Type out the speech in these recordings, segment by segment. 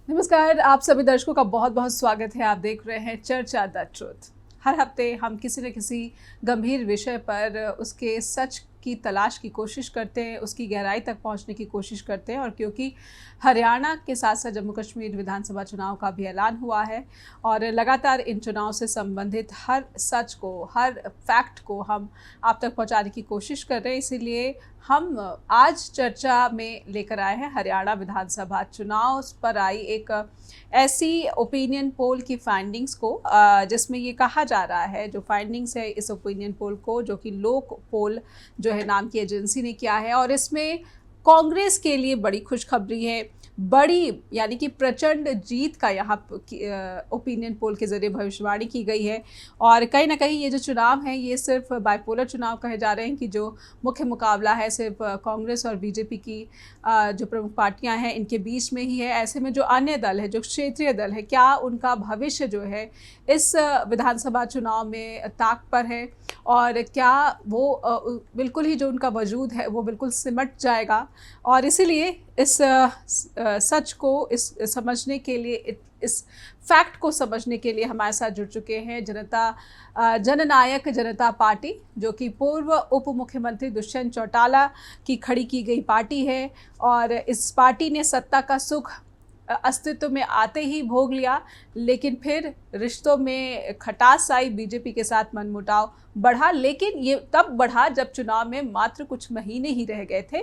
नमस्कार, आप सभी दर्शकों का बहुत बहुत स्वागत है। आप देख रहे हैं चर्चा द ट्रुथ। हर हफ्ते हम किसी न किसी गंभीर विषय पर उसके सच की तलाश की कोशिश करते हैं, उसकी गहराई तक पहुंचने की कोशिश करते हैं। और क्योंकि हरियाणा के साथ साथ जम्मू कश्मीर विधानसभा चुनाव का भी ऐलान हुआ है और लगातार इन चुनाव से संबंधित हर सच को, हर फैक्ट को हम आप तक पहुंचाने की कोशिश कर रहे हैं, इसीलिए हम आज चर्चा में लेकर आए हैं हरियाणा विधानसभा चुनाव पर आई एक ऐसी ओपिनियन पोल की फाइंडिंग्स को, जिसमें ये कहा जा रहा है, जो फाइंडिंग्स है इस ओपिनियन पोल को, जो कि लोक पोल जो है नाम की एजेंसी ने किया है, और इसमें कांग्रेस के लिए बड़ी खुशखबरी है, बड़ी यानी कि प्रचंड जीत का यहाँ ओपिनियन पोल के ज़रिए भविष्यवाणी की गई है। और कहीं ना कहीं ये जो चुनाव है ये सिर्फ बाइपोलर चुनाव कहे जा रहे हैं कि जो मुख्य मुकाबला है सिर्फ कांग्रेस और बीजेपी की जो प्रमुख पार्टियां हैं इनके बीच में ही है। ऐसे में जो अन्य दल है, जो क्षेत्रीय दल है, क्या उनका भविष्य जो है इस विधानसभा चुनाव में ताक पर है और क्या वो बिल्कुल ही जो उनका वजूद है वो बिल्कुल सिमट जाएगा। और इसीलिए इस सच को समझने के लिए, इस फैक्ट को समझने के लिए हमारे साथ जुड़ चुके हैं जननायक जनता पार्टी, जो कि पूर्व उप मुख्यमंत्री दुष्यंत चौटाला की खड़ी की गई पार्टी है। और इस पार्टी ने सत्ता का सुख अस्तित्व में आते ही भोग लिया, लेकिन फिर रिश्तों में खटास आई, बीजेपी के साथ मनमुटाव बढ़ा, लेकिन ये तब बढ़ा जब चुनाव में मात्र कुछ महीने ही रह गए थे।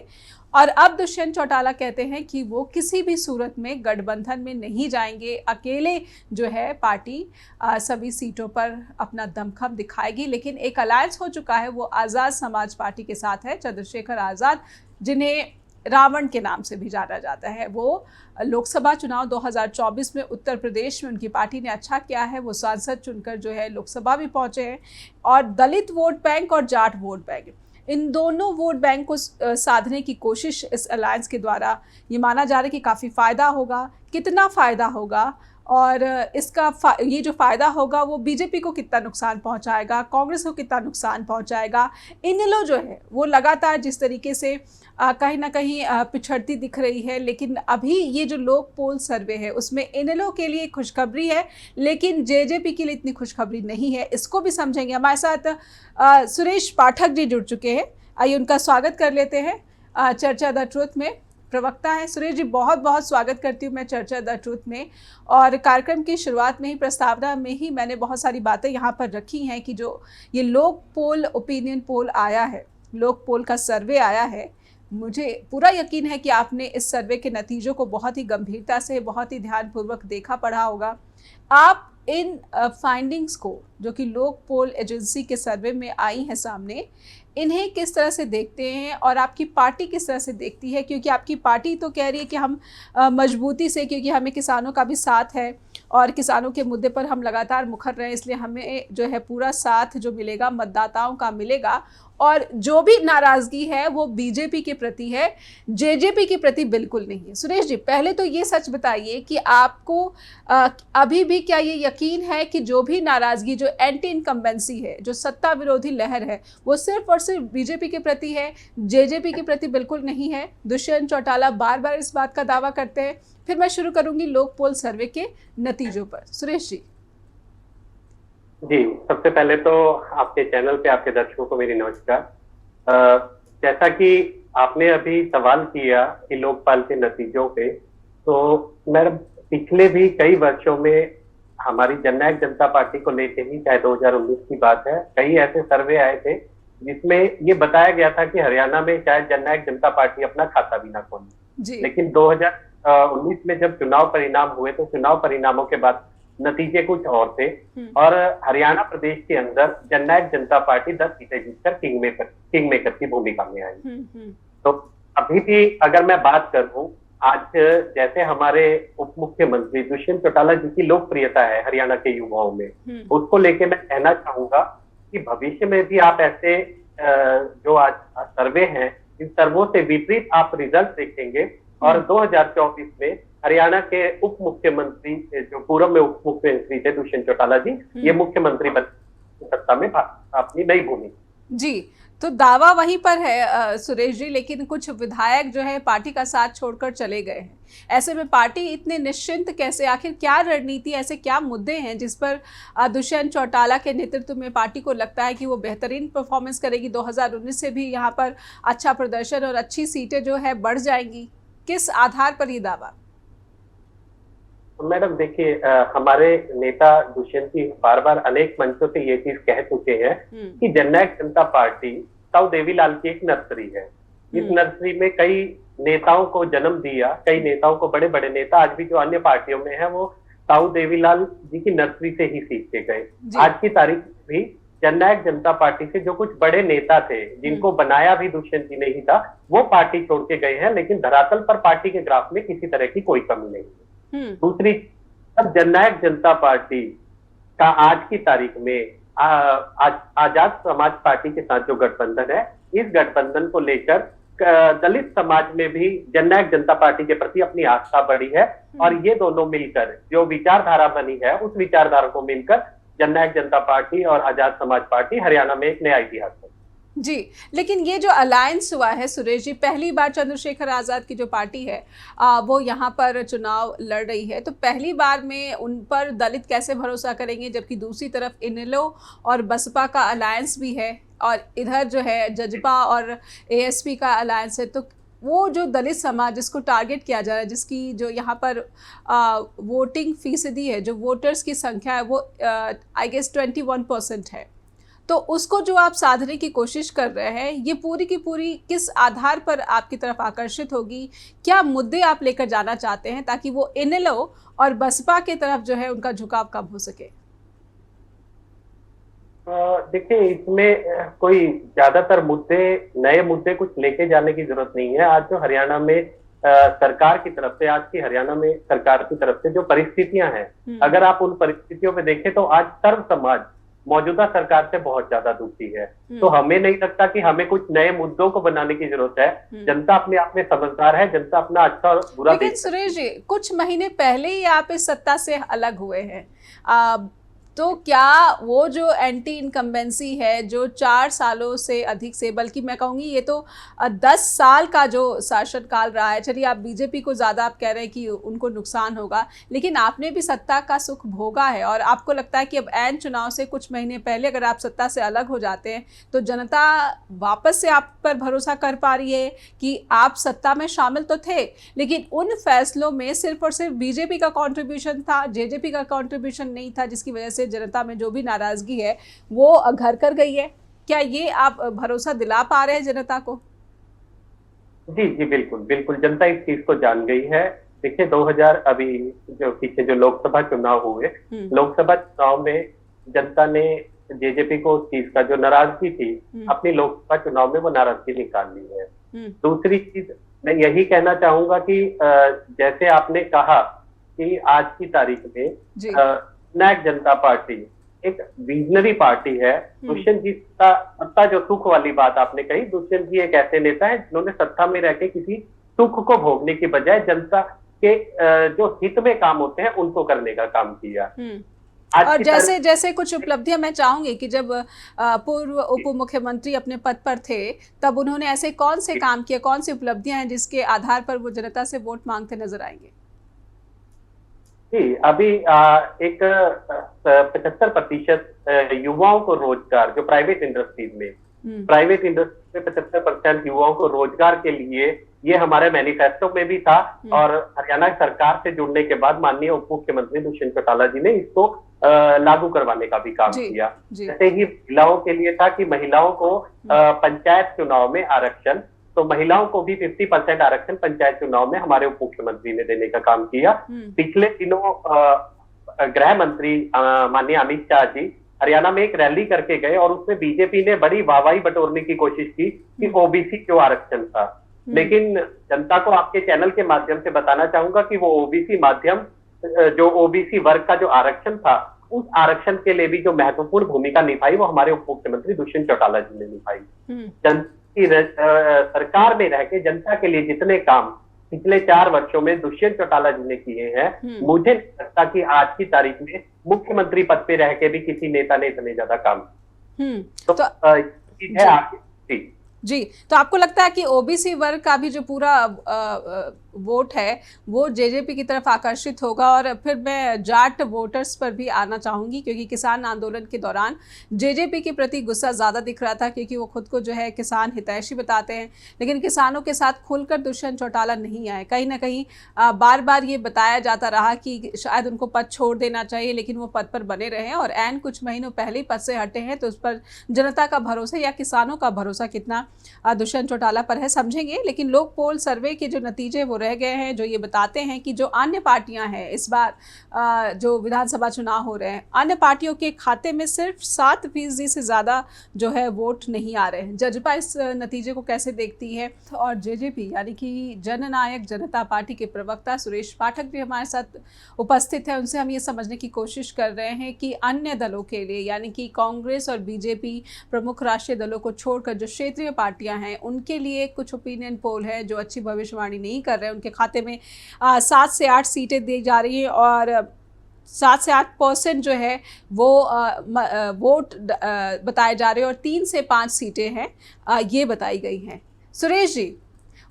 और अब दुष्यंत चौटाला कहते हैं कि वो किसी भी सूरत में गठबंधन में नहीं जाएंगे, अकेले जो है पार्टी सभी सीटों पर अपना दमखम दिखाएगी। लेकिन एक अलायंस हो चुका है, वो आज़ाद समाज पार्टी के साथ है। चंद्रशेखर आज़ाद, जिन्हें रावण के नाम से भी जाना जाता है, वो लोकसभा चुनाव 2024 में उत्तर प्रदेश में उनकी पार्टी ने अच्छा किया है, वो सांसद चुनकर जो है लोकसभा भी पहुंचे हैं। और दलित वोट बैंक और जाट वोट बैंक, इन दोनों वोट बैंक को साधने की कोशिश इस अलायंस के द्वारा ये माना जा रहा है कि काफ़ी फ़ायदा होगा। कितना फ़ायदा होगा और इसका ये जो फ़ायदा होगा वो बीजेपी को कितना नुकसान पहुंचाएगा, कांग्रेस को कितना नुकसान पहुंचाएगा। इनेलो जो है वो लगातार जिस तरीके से कहीं ना कहीं पिछड़ती दिख रही है, लेकिन अभी ये जो लोक पोल सर्वे है उसमें इनेलो के लिए खुशखबरी है, लेकिन जेजेपी के लिए इतनी खुशखबरी नहीं है। इसको भी समझेंगे। हमारे साथ सुरेश पाठक जी जुड़ चुके हैं, आइए उनका स्वागत कर लेते हैं चर्चा द ट्रुथ में। प्रवक्ता है सुरेश जी, बहुत बहुत स्वागत करती हूँ मैं चर्चा द ट्रुथ में। और कार्यक्रम की शुरुआत में ही, प्रस्तावना में ही मैंने बहुत सारी बातें यहाँ पर रखी हैं कि जो ये लोक पोल ओपिनियन पोल आया है, लोक पोल का सर्वे आया है, मुझे पूरा यकीन है कि आपने इस सर्वे के नतीजों को बहुत ही गंभीरता से, बहुत ही ध्यानपूर्वक देखा पढ़ा होगा। आप इन फाइंडिंग्स को, जो कि लोक पोल एजेंसी के सर्वे में आई हैं सामने, इन्हें किस तरह से देखते हैं और आपकी पार्टी किस तरह से देखती है? क्योंकि आपकी पार्टी तो कह रही है कि हम मजबूती से, क्योंकि हमें किसानों का भी साथ है और किसानों के मुद्दे पर हम लगातार मुखर रहे हैं, इसलिए हमें जो है पूरा साथ जो मिलेगा मतदाताओं का मिलेगा। और जो भी नाराज़गी है वो बीजेपी के प्रति है, जेजेपी के प्रति बिल्कुल नहीं है। सुरेश जी, पहले तो ये सच बताइए कि आपको अभी भी क्या ये यकीन है कि जो भी नाराज़गी, जो एंटी इनकम्बेंसी है, जो सत्ता विरोधी लहर है, वो सिर्फ और सिर्फ बीजेपी के प्रति है, जेजेपी के प्रति बिल्कुल नहीं है? दुष्यंत चौटाला बार बार इस बात का दावा करते हैं। फिर मैं शुरू करूंगी लोक पोल सर्वे के नतीजों पर। सुरेश जी। जी, सबसे पहले तो आपके चैनल पे आपके दर्शकों को मेरी नमस्कार। जैसा कि आपने अभी सवाल किया कि लोकपाल के नतीजों पे, तो मैं पिछले भी कई वर्षों में हमारी जननायक जनता पार्टी को लेके ही, चाहे 2019 की बात है, कई ऐसे सर्वे आए थे जिसमें ये बताया गया था कि हरियाणा में शायद जननायक जनता पार्टी अपना खाता भी ना खोले। लेकिन 2019 में जब चुनाव परिणाम हुए तो चुनाव परिणामों के बाद नतीजे कुछ और थे और हरियाणा प्रदेश के अंदर जननायक जनता पार्टी 10 सीटें जीतकर किंग मेकर की भूमिका में आई। तो अभी भी अगर मैं बात करूं, आज जैसे हमारे उप मुख्यमंत्री दुष्यंत चौटाला जी की लोकप्रियता है हरियाणा के युवाओं में, उसको लेके मैं कहना चाहूंगा कि भविष्य में भी आप ऐसे जो आज सर्वे हैं, इन सर्वों से विपरीत आप रिजल्ट देखेंगे और 2024 में हरियाणा के उप मुख्यमंत्री, जो पूर्व में उप मुख्यमंत्री थे दुष्यंत चौटाला जी, ये मुख्यमंत्री बन सत्ता में अपनी नई भूमिका। जी, तो दावा वहीं पर है सुरेश जी, लेकिन कुछ विधायक जो है पार्टी का साथ छोड़कर चले गए हैं। ऐसे में पार्टी इतने निश्चिंत कैसे, आखिर क्या रणनीति, ऐसे क्या मुद्दे हैं जिस पर दुष्यंत चौटाला के नेतृत्व में पार्टी को लगता है कि वो बेहतरीन परफॉर्मेंस करेगी, 2019 से भी यहाँ पर अच्छा प्रदर्शन और अच्छी सीटें जो है बढ़ जाएंगी? किस आधार पर ये दावा? मैडम देखिए, हमारे नेता दुष्यंत जी बार बार अनेक मंचों से ये चीज कह चुके हैं कि जननायक जनता पार्टी ताऊ देवीलाल की एक नर्सरी है। इस नर्सरी में कई नेताओं को जन्म दिया, कई नेताओं को, बड़े बड़े नेता आज भी जो अन्य पार्टियों में है वो ताऊ देवीलाल जी की नर्सरी से ही सीख के गए। आज की तारीख में भी जननायक जनता पार्टी से जो कुछ बड़े नेता थे जिनको बनाया भी दुष्यंत जी ने ही था, वो पार्टी छोड़ के गए हैं, लेकिन धरातल पर पार्टी के ग्राफ में किसी तरह की कोई कमी नहीं है। दूसरी, अब जननायक जनता पार्टी का आज की तारीख में आजाद समाज पार्टी के साथ जो गठबंधन है, इस गठबंधन को लेकर दलित समाज में भी जननायक जनता पार्टी के प्रति अपनी आस्था बढ़ी है और ये दोनों मिलकर जो विचारधारा बनी है, उस विचारधारा को मिलकर जननायक जनता पार्टी और आजाद समाज पार्टी हरियाणा में एक नया इतिहास है। जी, लेकिन ये जो अलायंस हुआ है सुरेश जी, पहली बार चंद्रशेखर आज़ाद की जो पार्टी है वो यहाँ पर चुनाव लड़ रही है, तो पहली बार में उन पर दलित कैसे भरोसा करेंगे, जबकि दूसरी तरफ इनेलो और बसपा का अलायंस भी है और इधर जो है जजपा और एएसपी का अलायंस है। तो वो जो दलित समाज जिसको टारगेट किया जा रहा है, जिसकी जो यहाँ पर वोटिंग फीसदी है, जो वोटर्स की संख्या है वो आई गेस 21% है, तो उसको जो आप साधने की कोशिश कर रहे हैं, ये पूरी की पूरी किस आधार पर आपकी तरफ आकर्षित होगी? क्या मुद्दे आप लेकर जाना चाहते हैं ताकि वो इनेलो और बसपा की तरफ जो है उनका झुकाव कम हो सके? देखिए, इसमें कोई ज्यादातर नए मुद्दे कुछ लेके जाने की जरूरत नहीं है। आज जो हरियाणा में सरकार की तरफ से, आज की हरियाणा में सरकार की तरफ से जो परिस्थितियां हैं, अगर आप उन परिस्थितियों पे देखें तो आज सर्व समाज मौजूदा सरकार से बहुत ज्यादा दुखी है। तो हमें नहीं लगता कि हमें कुछ नए मुद्दों को बनाने की जरूरत है। जनता अपने आप में समझदार है, जनता अपना अच्छा और बुरा। लेकिन सुरेश जी, कुछ महीने पहले ही आप इस सत्ता से अलग हुए हैं, तो क्या वो जो एंटी इनकम्बेंसी है, जो 4 सालों से अधिक से, बल्कि मैं कहूँगी ये तो 10 साल का जो शासनकाल रहा है, चलिए आप बीजेपी को ज़्यादा आप कह रहे हैं कि उनको नुकसान होगा, लेकिन आपने भी सत्ता का सुख भोगा है और आपको लगता है कि अब ऐन चुनाव से कुछ महीने पहले अगर आप सत्ता से अलग हो जाते हैं तो जनता वापस से आप पर भरोसा कर पा रही है कि आप सत्ता में शामिल तो थे, लेकिन उन फैसलों में सिर्फ और सिर्फ बीजेपी का कॉन्ट्रीब्यूशन था, जेजेपी का कॉन्ट्रीब्यूशन नहीं था, जिसकी वजह से जनता में जो भी नाराजगी है वो घर कर गई है। क्या ये आप भरोसा दिला पा रहे हैं जनता को? जी जी, बिल्कुल बिल्कुल, जनता इस चीज को जान गई है। देखिए, 2000 अभी जो पीछे जो लोकसभा चुनाव हुए, लोकसभा चुनाव में जनता ने जेजेपी को उस चीज का जो नाराजगी थी, अपनी लोकसभा चुनाव में वो नाराजगी निकाल ली है। दूसरी चीज मैं यही कहना चाहूंगा कि जैसे आपने कहा कि आज की तारीख में जननायक जनता पार्टी एक विजनरी पार्टी है। दुष्यंत जी का सत्ता, जो सुख वाली बात आपने कही, दुष्यंत जी एक ऐसे नेता है जिन्होंने सत्ता में रह के किसी सुख को भोगने की बजाय जनता के जो हित में काम होते हैं उनको करने का काम किया। और जैसे जैसे कुछ उपलब्धियां मैं चाहूंगी कि जब पूर्व उप मुख्यमंत्री अपने पद पर थे तब उन्होंने ऐसे कौन से काम किए, कौन सी उपलब्धियां हैं जिसके आधार पर वो जनता से वोट मांगते नजर आएंगे? जी, अभी एक 75% युवाओं को रोजगार, जो प्राइवेट इंडस्ट्रीज में 75% युवाओं को रोजगार के लिए, ये हमारे मैनिफेस्टो में भी था और हरियाणा सरकार से जुड़ने के बाद माननीय उप मुख्यमंत्री दुष्यंत चौटाला जी ने इसको लागू करवाने का भी काम किया। जैसे ही महिलाओं के लिए था कि महिलाओं को पंचायत चुनाव में आरक्षण, तो महिलाओं को भी 50% आरक्षण पंचायत चुनाव में हमारे उप मुख्यमंत्री ने देने का काम किया। पिछले दिनों गृह मंत्री माननीय अमित शाह जी हरियाणा में एक रैली करके गए और उसमें बीजेपी ने बड़ी वाहवाही बटोरने की कोशिश की कि ओबीसी जो आरक्षण था, लेकिन जनता को आपके चैनल के माध्यम से बताना चाहूंगा कि वो ओबीसी माध्यम, जो ओबीसी वर्ग का जो आरक्षण था, उस आरक्षण के लिए भी जो महत्वपूर्ण भूमिका निभाई वो हमारे उप मुख्यमंत्री दुष्यंत चौटाला जी ने निभाई। सरकार में रह के जनता के लिए जितने काम पिछले 4 वर्षों में दुष्यंत चौटाला जी ने किए हैं, मुझे नहीं लगता कि आज की तारीख में मुख्यमंत्री पद पे रह के भी किसी नेता ने इतने ज्यादा काम। तो चीज है जी जी, तो आपको लगता है कि ओबीसी वर्ग का भी जो पूरा वोट है वो जेजेपी की तरफ आकर्षित होगा? और फिर मैं जाट वोटर्स पर भी आना चाहूँगी, क्योंकि किसान आंदोलन के दौरान जेजेपी के प्रति गुस्सा ज़्यादा दिख रहा था, क्योंकि वो खुद को जो है किसान हितैषी बताते हैं, लेकिन किसानों के साथ खुलकर दुष्यंत चौटाला नहीं आए। कहीं ना कहीं बार बार ये बताया जाता रहा कि शायद उनको पद छोड़ देना चाहिए, लेकिन वो पद पर बने रहे और ऐन कुछ महीनों पहले ही पद से हटे हैं। तो उस पर जनता का भरोसा या किसानों का भरोसा कितना दुष्यंत चौटाला पर है, समझेंगे। लेकिन लोक पोल सर्वे के जो नतीजे वो रह गए हैं, जो ये बताते हैं कि जो अन्य पार्टियां हैं, इस बार जो विधानसभा चुनाव हो रहे हैं, अन्य पार्टियों के खाते में सिर्फ 7% से ज़्यादा जो है वोट नहीं आ रहे हैं। जजपा इस नतीजे को कैसे देखती है? और जेजेपी यानी कि जननायक जनता पार्टी के प्रवक्ता सुरेश पाठक भी हमारे साथ उपस्थित है। उनसे हम ये समझने की कोशिश कर रहे हैं कि अन्य दलों के लिए, यानी कि कांग्रेस और बीजेपी प्रमुख राष्ट्रीय दलों को छोड़कर जो क्षेत्रीय पार्टियां हैं, उनके लिए कुछ ओपिनियन पोल है जो अच्छी भविष्यवाणी नहीं कर रहे हैं। उनके खाते में 7 से 8 सीटें दी जा रही हैं और 7 से 8% जो है वो वोट बताए जा रहे हैं और 3 से 5 सीटें हैं ये बताई गई हैं। सुरेश जी,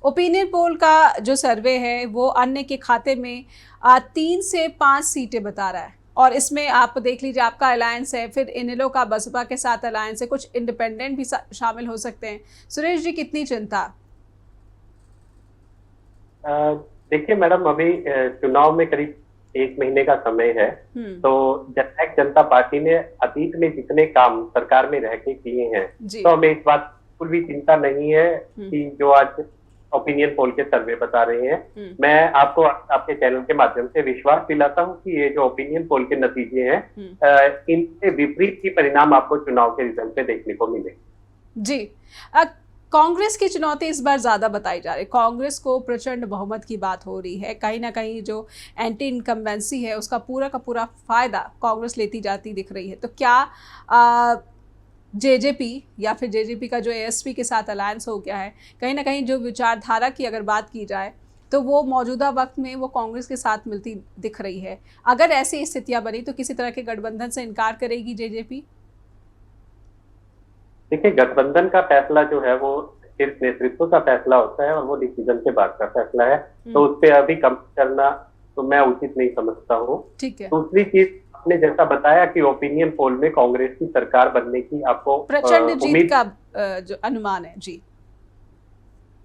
ओपिनियन पोल का जो सर्वे है वो अन्य के खाते में 3 से 5 सीटें बता रहा है, और इसमें आप देख लीजिए आपका अलायंस है, फिर इनेलो का बसपा के साथ अलायंस है, कुछ इंडिपेंडेंट भी शामिल हो सकते हैं। सुरेश जी, कितनी चिंता? देखिए मैडम, अभी चुनाव में करीब 1 महीने का समय है। तो जननायक जनता पार्टी ने अतीत में जितने काम सरकार में रह के किए हैं, तो हमें इस बात बिल्कुल भी चिंता नहीं है कि जो आज ओपिनियन पोल के सर्वे बता रहे हैं। मैं आपको आपके चैनल के माध्यम से विश्वास दिलाता हूं कि ये जो ओपिनियन पोल के नतीजे हैं, इनसे विपरीत ही परिणाम आपको चुनाव के रिजल्ट में देखने को मिले। जी, कांग्रेस की चुनौती इस बार ज्यादा बताई जा रही है। कांग्रेस को प्रचंड बहुमत की बात हो रही है, कहीं ना कहीं जो एंटी इनकम्बेंसी है उसका पूरा का पूरा फायदा कांग्रेस लेती जाती दिख रही है। तो क्या जेजेपी या फिर जेजेपी का जो एएसपी के साथ अलायंस हो गया है, कहीं ना कहीं जो विचारधारा की अगर बात की जाए तो वो मौजूदा वक्त में वो कांग्रेस के साथ मिलती दिख रही है? अगर ऐसी स्थितियां बनी तो किसी तरह के गठबंधन से इनकार करेगी जेजेपी? देखिए, गठबंधन का फैसला जो है वो सिर्फ नेतृत्व का फैसला होता है और वो डिसीजन के बाद का फैसला है। तो उस पर अभी कम करना तो मैं उचित नहीं समझता हूँ। ठीक है। दूसरी चीज, आपने जैसा बताया कि ओपिनियन पोल में कांग्रेस की सरकार बनने की आपको प्रचंड जीत का जो अनुमान है। जी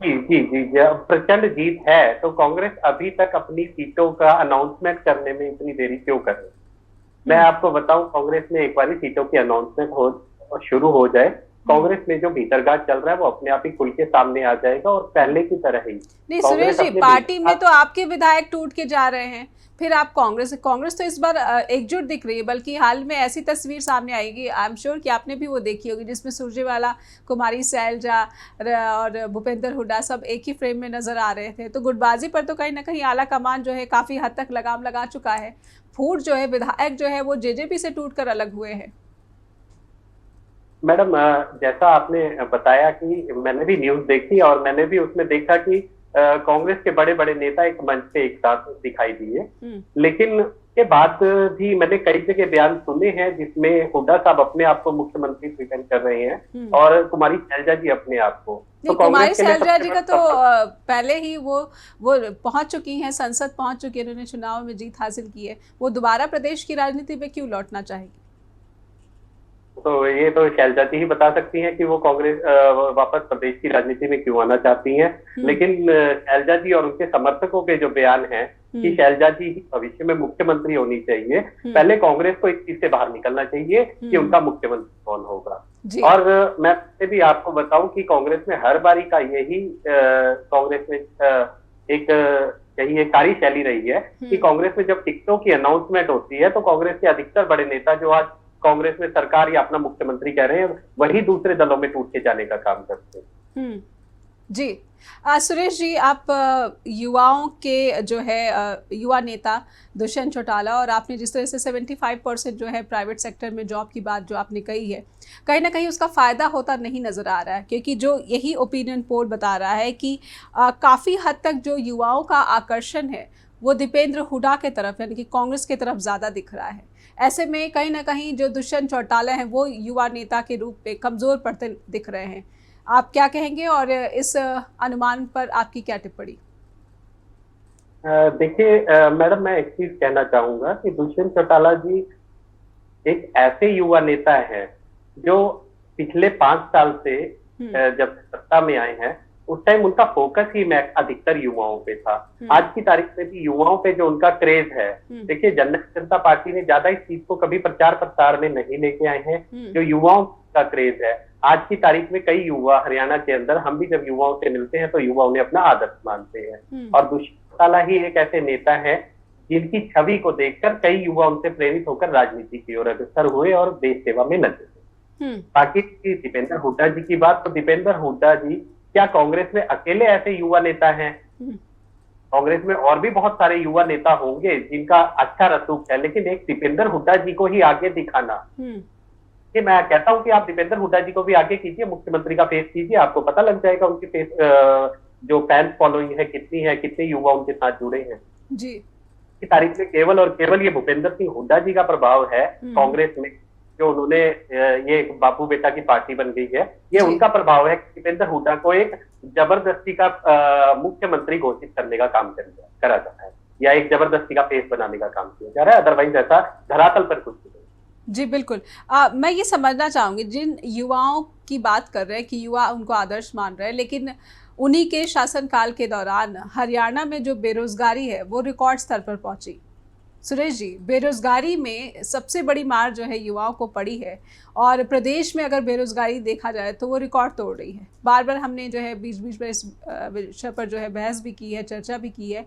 जी जी जी, जब प्रचंड जीत है तो कांग्रेस अभी तक अपनी सीटों का अनाउंसमेंट करने में इतनी देरी क्यों कर रही है? मैं आपको बताऊं, कांग्रेस में एक बार सीटों की अनाउंसमेंट शुरू हो जाए, कांग्रेस में जो भीतरघात चल रहा है वो अपने आप ही खुल के सामने आ जाएगा और पहले की तरह ही। नहीं सुरेश जी, पार्टी में तो आपके विधायक टूट के जा रहे हैं, फिर आप कांग्रेस तो इस बार एकजुट दिख रही है। बल्कि हाल में ऐसी तस्वीर सामने आएगी, आई एम श्योर कि आपने भी वो देखी होगी, जिसमें सुरजेवाला, कुमारी सैलजा और भूपेंद्र हुड्डा सब एक ही फ्रेम में नजर आ रहे थे। तो गुटबाजी पर तो कहीं ना कहीं आला कमान जो है काफी हद तक लगाम लगा चुका है। फूट जो है विधायक जो है वो जेजेपी से टूटकर अलग हुए हैं। मैडम, जैसा आपने बताया कि मैंने भी न्यूज देखी और मैंने भी उसमें देखा कि कांग्रेस के बड़े बड़े नेता एक मंच पे एक साथ दिखाई दिए, लेकिन के बाद भी मैंने कई जगह बयान सुने हैं जिसमें हुड्डा साहब अपने आप को मुख्यमंत्री प्रेजेंट कर रहे हैं और कुमारी सैलजा जी अपने आप को। तो कुमारी सैलजा जी का तो पहले ही वो पहुंच चुकी हैं, संसद पहुंच चुकी है, उन्होंने चुनाव में जीत हासिल की है। वो दोबारा प्रदेश की राजनीति में क्यों लौटना चाहेगी? तो ये तो शैलजा जी ही बता सकती हैं कि वो कांग्रेस वापस प्रदेश की राजनीति में क्यों आना चाहती हैं। लेकिन शैलजा जी और उनके समर्थकों के जो बयान हैं कि शैलजा जी ही भविष्य में मुख्यमंत्री होनी चाहिए, पहले कांग्रेस को इस चीज से बाहर निकलना चाहिए कि उनका मुख्यमंत्री कौन होगा। और मैं भी आपको बताऊं कि कांग्रेस में हर बारी का यही कांग्रेस में यही एक कार्यशैली रही है कि कांग्रेस में जब टिकटों की अनाउंसमेंट होती है तो कांग्रेस के अधिकतर बड़े नेता जो आज कांग्रेस में सरकार या अपना मुख्यमंत्री कह रहे हैं, वही दूसरे दलों में टूट के जाने का काम करते हैं। जी सुरेश जी, आप युवाओं के जो है युवा नेता दुष्यंत चौटाला, और आपने जिस तरह से 75% जो है प्राइवेट सेक्टर में जॉब की बात जो आपने कही है, कहीं ना कहीं उसका फ़ायदा होता नहीं नज़र आ रहा है, क्योंकि जो यही ओपिनियन पोल बता रहा है कि काफ़ी हद तक जो युवाओं का आकर्षण है वो दीपेंद्र हुड्डा के तरफ यानी कि कांग्रेस के तरफ ज़्यादा दिख रहा है। ऐसे में कहीं ना कहीं जो दुष्यंत चौटाला हैं वो युवा नेता के रूप में कमज़ोर पड़ते दिख रहे हैं। आप क्या कहेंगे और इस अनुमान पर आपकी क्या टिप्पणी? देखिए मैडम, मैं एक चीज कहना चाहूंगा कि दुष्यंत चौटाला जी एक ऐसे युवा नेता हैं जो पिछले 5 साल से हम्म। जब सत्ता में आए हैं उस टाइम उनका फोकस ही मैं अधिकतर युवाओं पे था। आज की तारीख में भी युवाओं पे जो उनका क्रेज है, देखिए जनता पार्टी ने ज्यादा इस चीज को कभी प्रचार प्रसार में नहीं लेके आए हैं। जो युवाओं का क्रेज है आज की तारीख में, कई युवा हरियाणा के अंदर, हम भी जब युवाओं से मिलते हैं तो युवा उन्हें अपना आदर्श मानते हैं। और दुष्यंत चौटाला ही एक ऐसे नेता है जिनकी छवि को देखकर कई युवा उनसे प्रेरित होकर राजनीति की ओर अग्रसर हुए और देश सेवा में लगे। बाकी दीपेंद्र हुड्डा जी की बात, तो दीपेंद्र हुड्डा जी क्या कांग्रेस में अकेले ऐसे युवा नेता हैं? कांग्रेस में और भी बहुत सारे युवा नेता होंगे जिनका अच्छा रसूख है, लेकिन एक दीपेंद्र हुड्डा जी को ही आगे दिखाना, कि मैं कहता हूं कि आप दीपेंद्र हुड्डा जी को भी आगे कीजिए, मुख्यमंत्री का फेस कीजिए, आपको पता लग जाएगा उनकी फेस जो फैन फॉलोइंग है, कितने युवा उनके साथ जुड़े हैं जी। की तारीख में केवल और केवल ये भूपेंद्र सिंह हुड्डा जी का प्रभाव है कांग्रेस में, जो उन्होंने ये बापू बेटा की पार्टी बन गई है, ये उनका प्रभाव है कि दीपेंद्र हुड्डा को एक जबरदस्ती का मुख्यमंत्री घोषित करने का काम करा जाता है, या एक जबरदस्ती का फेस बनाने का काम किया जा रहा है। अदरवाइज ऐसा धरातल पर कुछ नहीं। जी बिल्कुल। मैं ये समझना चाहूँगी, जिन युवाओं की बात कर रहे हैं कि युवा उनको आदर्श मान रहे हैं, लेकिन उन्हीं के शासनकाल के दौरान हरियाणा में जो बेरोजगारी है वो रिकॉर्ड स्तर पर पहुंची। सुरेश जी, बेरोजगारी में सबसे बड़ी मार जो है युवाओं को पड़ी है, और प्रदेश में अगर बेरोजगारी देखा जाए तो वो रिकॉर्ड तोड़ रही है। बार बार हमने जो है बीच बीच में इस विषय पर जो है बहस भी की है, चर्चा भी की है।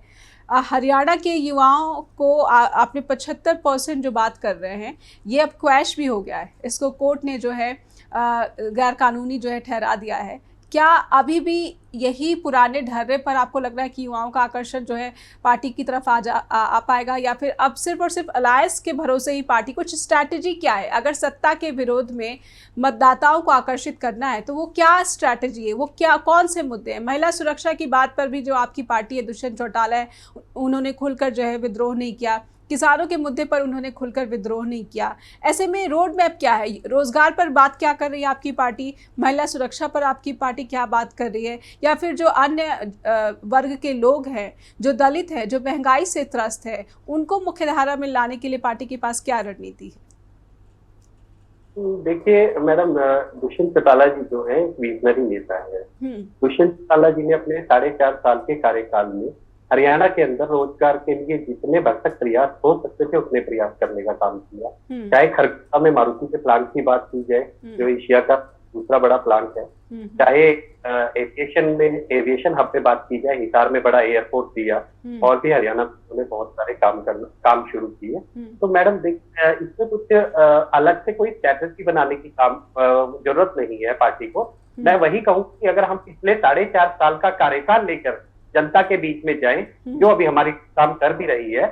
हरियाणा के युवाओं को आपने 75% जो बात कर रहे हैं, ये अब क्वैश भी हो गया है, इसको कोर्ट ने जो है गैर कानूनी जो है ठहरा दिया है। क्या अभी भी यही पुराने ढर्रे पर आपको लग रहा है कि युवाओं का आकर्षण जो है पार्टी की तरफ आ पाएगा, या फिर अब सिर्फ और सिर्फ अलायंस के भरोसे ही पार्टी, कुछ स्ट्रैटेजी क्या है? अगर सत्ता के विरोध में मतदाताओं को आकर्षित करना है तो वो क्या स्ट्रैटेजी है, वो क्या, कौन से मुद्दे हैं? महिला सुरक्षा की बात पर भी जो आपकी पार्टी है, दुष्यंत चौटाला है, उन्होंने खुलकर जो है विद्रोह नहीं किया। किसानों के मुद्दे पर उन्होंने खुलकर विद्रोह नहीं किया। ऐसे में रोड मैप क्या है? रोजगार पर बात क्या कर रही है आपकी पार्टी? महिला सुरक्षा पर आपकी पार्टी क्या बात कर रही है? या फिर जो अन्य वर्ग के लोग हैं, जो दलित हैं, जो महंगाई से त्रस्त है, उनको मुख्यधारा में लाने के लिए पार्टी के पास क्या रणनीति है? देखिए मैडम, दुष्यंत चौटाला जी जो है विजनरी नेता है। दुष्यंत चौटाला जी ने अपने 4.5 साल के कार्यकाल में हरियाणा के अंदर रोजगार के लिए जितने भरसक प्रयास हो सकते थे उतने प्रयास करने का काम किया। चाहे खरगोन में मारुति के प्लांट की बात की जाए, जो एशिया का दूसरा बड़ा प्लांट है, चाहे एविएशन हब पे बात की जाए, हिसार में बड़ा एयरपोर्ट दिया, और भी हरियाणा में बहुत सारे काम शुरू किए। तो मैडम इसमें कुछ अलग से कोई स्ट्रैटेजी बनाने की जरूरत नहीं है पार्टी को। मैं वही कहूँ कि अगर हम पिछले 4.5 साल का कार्यकाल लेकर जनता के बीच में जाएं, जो अभी हमारी काम कर भी रही है,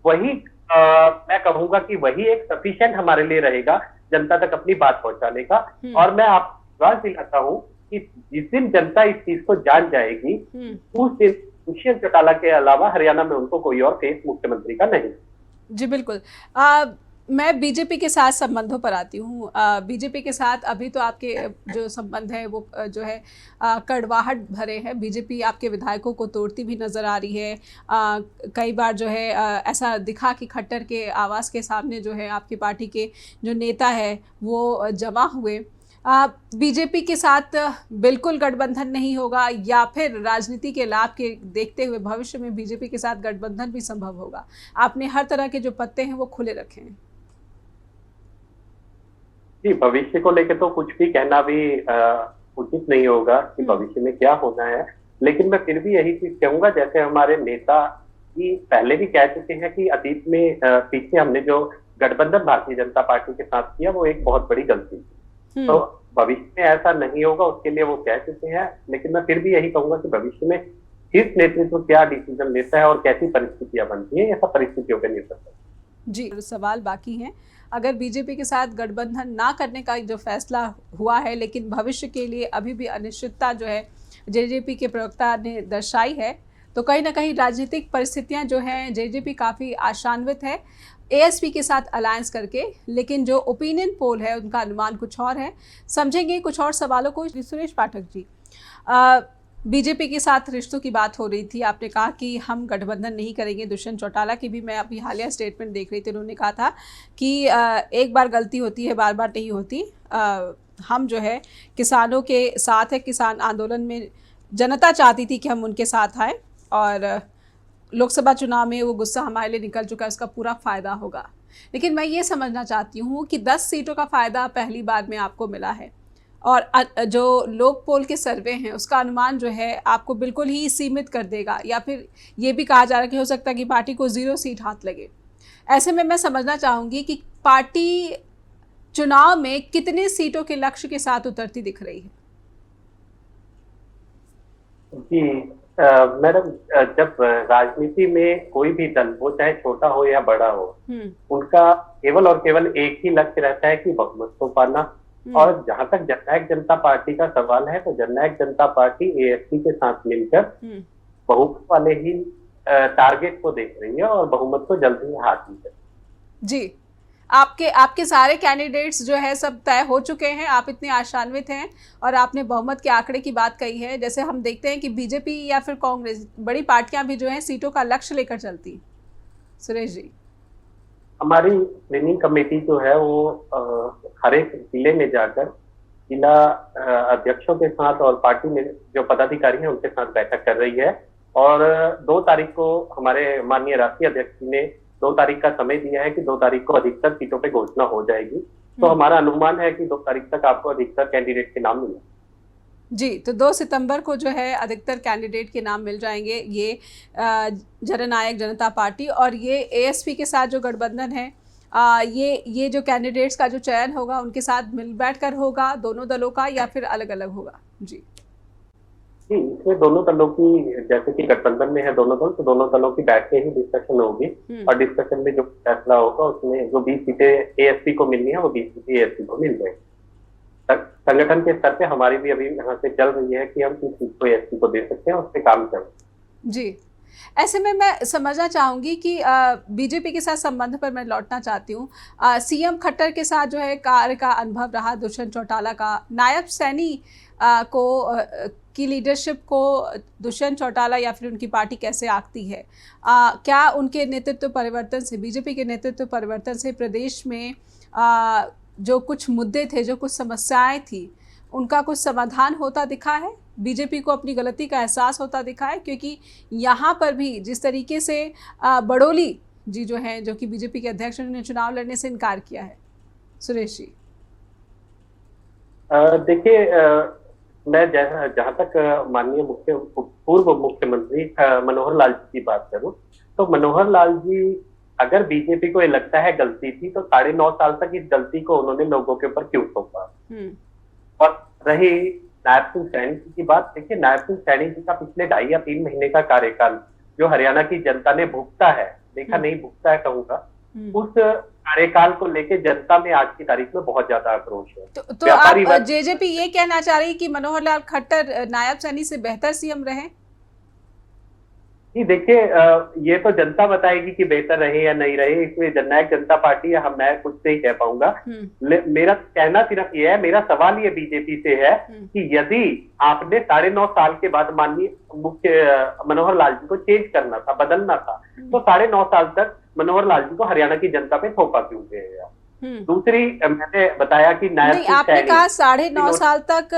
वही मैं कहूंगा कि वही एक सफिशिएंट हमारे लिए रहेगा जनता तक अपनी बात पहुंचाने का। और मैं आपको विश्वास दिलाता हूं कि जिस दिन जनता इस चीज को जान जाएगी, उस दिन दुष्यंत चौटाला के अलावा हरियाणा में उनको कोई और फेस मुख्यमंत्री का नहीं। जी बिल्कुल। मैं बीजेपी के साथ संबंधों पर आती हूँ। बीजेपी के साथ अभी तो आपके जो संबंध है वो जो है कड़वाहट भरे हैं। बीजेपी आपके विधायकों को तोड़ती भी नज़र आ रही है। कई बार जो है ऐसा दिखा कि खट्टर के आवास के सामने जो है आपकी पार्टी के जो नेता है वो जमा हुए। बीजेपी के साथ बिल्कुल गठबंधन नहीं होगा, या फिर राजनीति के लाभ के देखते हुए भविष्य में बीजेपी के साथ गठबंधन भी संभव होगा? आपने हर तरह के जो पत्ते हैं वो खुले रखे हैं। जी, भविष्य को लेकर तो कुछ भी कहना भी उचित नहीं होगा कि भविष्य में क्या होना है, लेकिन मैं फिर भी यही चीज कहूंगा, जैसे हमारे नेता ही पहले भी कह चुके हैं कि अतीत में पीछे हमने जो गठबंधन भारतीय जनता पार्टी के साथ किया वो एक बहुत बड़ी गलती थी। तो भविष्य में ऐसा नहीं होगा उसके लिए वो कह चुके हैं, लेकिन मैं फिर भी यही कहूंगा कि भविष्य में किस नेतृत्व क्या डिसीजन लेता है और कैसी परिस्थितियां बनती है, ऐसा परिस्थितियों पर निर्भर करता है। जी, सवाल बाकी हैं। अगर बीजेपी के साथ गठबंधन ना करने का जो फैसला हुआ है, लेकिन भविष्य के लिए अभी भी अनिश्चितता जो है जेजेपी के प्रवक्ता ने दर्शाई है, तो कहीं ना कहीं राजनीतिक परिस्थितियां जो हैं जेजेपी काफ़ी आशान्वित है एएसपी के साथ अलायंस करके, लेकिन जो ओपिनियन पोल है उनका अनुमान कुछ और है। समझेंगे कुछ और सवालों को। सुरेश पाठक जी, बीजेपी के साथ रिश्तों की बात हो रही थी, आपने कहा कि हम गठबंधन नहीं करेंगे। दुष्यंत चौटाला की भी मैं अभी हालिया स्टेटमेंट देख रही थी, उन्होंने कहा था कि एक बार गलती होती है, बार बार नहीं होती। हम जो है किसानों के साथ है, किसान आंदोलन में जनता चाहती थी कि हम उनके साथ आए, और लोकसभा चुनाव में वो गुस्सा हमारे लिए निकल चुका है, उसका पूरा फ़ायदा होगा। लेकिन मैं ये समझना चाहती हूँ कि 10 सीटों का फ़ायदा पहली बार में आपको मिला है, और जो लोक पोल के सर्वे हैं उसका अनुमान जो है आपको बिल्कुल ही सीमित कर देगा, या फिर ये भी कहा जा रहा है कि हो सकता है कि पार्टी को 0 सीट हाथ लगे। ऐसे में मैं समझना चाहूँगी कि पार्टी चुनाव में कितने सीटों के लक्ष्य के साथ उतरती दिख रही है? जी मैडम, जब राजनीति में कोई भी दल हो, चाहे छोटा हो या बड़ा हो, उनका केवल और केवल एक ही लक्ष्य रहता है कि बहुमत को पाना। और जहां तक जननायक जनता पार्टी का सवाल है, तो जननायक जनता पार्टी एएसपी के साथ मिलकर बहुमत वाले ही टारगेट को देख रही है और बहुमत को जल्द ही हासिल कर। जी, आपके सारे कैंडिडेट्स जो है सब तय हो चुके हैं, आप इतने आशान्वित हैं, और आपने बहुमत के आंकड़े की बात कही है। जैसे हम देखते हैं कि बीजेपी या फिर कांग्रेस, बड़ी पार्टियां भी जो हैं सीटों का लक्ष्य लेकर चलती। सुरेश जी, हमारी स्क्रीनिंग कमेटी जो है वो हर एक जिले में जाकर जिला अध्यक्षों के साथ और पार्टी में जो पदाधिकारी हैं उनके साथ बैठक कर रही है। और 2 तारीख को हमारे माननीय राष्ट्रीय अध्यक्ष ने 2 तारीख का समय दिया है कि 2 तारीख को अधिकतर सीटों पे घोषणा हो जाएगी। तो हमारा अनुमान है कि 2 तारीख तक आपको अधिकतर कैंडिडेट के नाम मिलेंगे। जी, तो 2 सितंबर को जो है अधिकतर कैंडिडेट के नाम मिल जाएंगे। ये जननायक जनता पार्टी और ये एएसपी के साथ जो गठबंधन है, ये जो कैंडिडेट्स का जो चयन होगा उनके साथ मिल बैठकर होगा, दोनों दलों का, या फिर अलग अलग होगा? जी जी, इसमें दोनों दलों की, जैसे कि गठबंधन में है दोनों दल, तो दोनों दलों की बैठ के ही डिस्कशन होगी। और डिस्कशन में जो फैसला होगा उसमें जो 20 सीटें एएसपी को मिलनी है वो 20 सीटें एएसपी को मिल जाएगी। संगठन के स्तर पे हमारी भी अभी यहाँ से चल रही है कि हम किस चीज को एएसपी को दे सकते हैं, उस पर काम कर रहे हैं। जी, ऐसे में मैं समझना चाहूँगी कि बीजेपी के साथ संबंध पर मैं लौटना चाहती हूँ। सीएम खट्टर के साथ जो है कार्य का अनुभव रहा दुष्यंत चौटाला का, नायब सैनी की लीडरशिप को दुष्यंत चौटाला या फिर उनकी पार्टी कैसे आंकती है? क्या उनके नेतृत्व परिवर्तन से, बीजेपी के नेतृत्व परिवर्तन से प्रदेश में जो कुछ मुद्दे थे, जो कुछ समस्याएं थी, उनका कुछ समाधान होता दिखा है? बीजेपी को अपनी गलती का एहसास होता दिखा है? क्योंकि यहाँ पर भी जिस तरीके से बड़ोली जी जो हैं, जो कि बीजेपी के अध्यक्ष, उन्होंने चुनाव लड़ने से इनकार किया है। सुरेश जी, देखिए, मैं जहां तक माननीय पूर्व मुख्यमंत्री मनोहर लाल जी की बात करूं, तो मनोहर लाल जी, अगर बीजेपी को ये लगता है गलती थी, तो 9.5 साल तक इस गलती को उन्होंने लोगों के ऊपर क्यों थोपा? और रही नायब सिंह सैनी जी की बात, देखिए नायब सिंह सैनी जी का पिछले 2.5 या 3 महीने का कार्यकाल जो हरियाणा की जनता ने भुगता है, देखा नहीं भुगता है कहूंगा, उस कार्यकाल को लेके जनता में आज की तारीख में बहुत ज्यादा आक्रोश है। तो आप जेजेपी ये कहना चाह रही कि मनोहर लाल खट्टर नायब सैनी से बेहतर सीएम रहे? जी देखिए, ये तो जनता बताएगी कि बेहतर रहे या नहीं रहे, इसमें जननायक जनता पार्टी या मैं कुछ नहीं कह पाऊंगा। मेरा कहना सिर्फ ये है, मेरा सवाल ये बीजेपी से है कि यदि आपने 9.5 साल के बाद माननीय मनोहर लाल जी को चेंज करना था, बदलना था, तो 9.5 साल तक मनोहर लाल जी को हरियाणा की जनता पे थोपा क्यों गया? दूसरी, मैंने बताया कि नहीं, आपने कहा 9.5 साल तक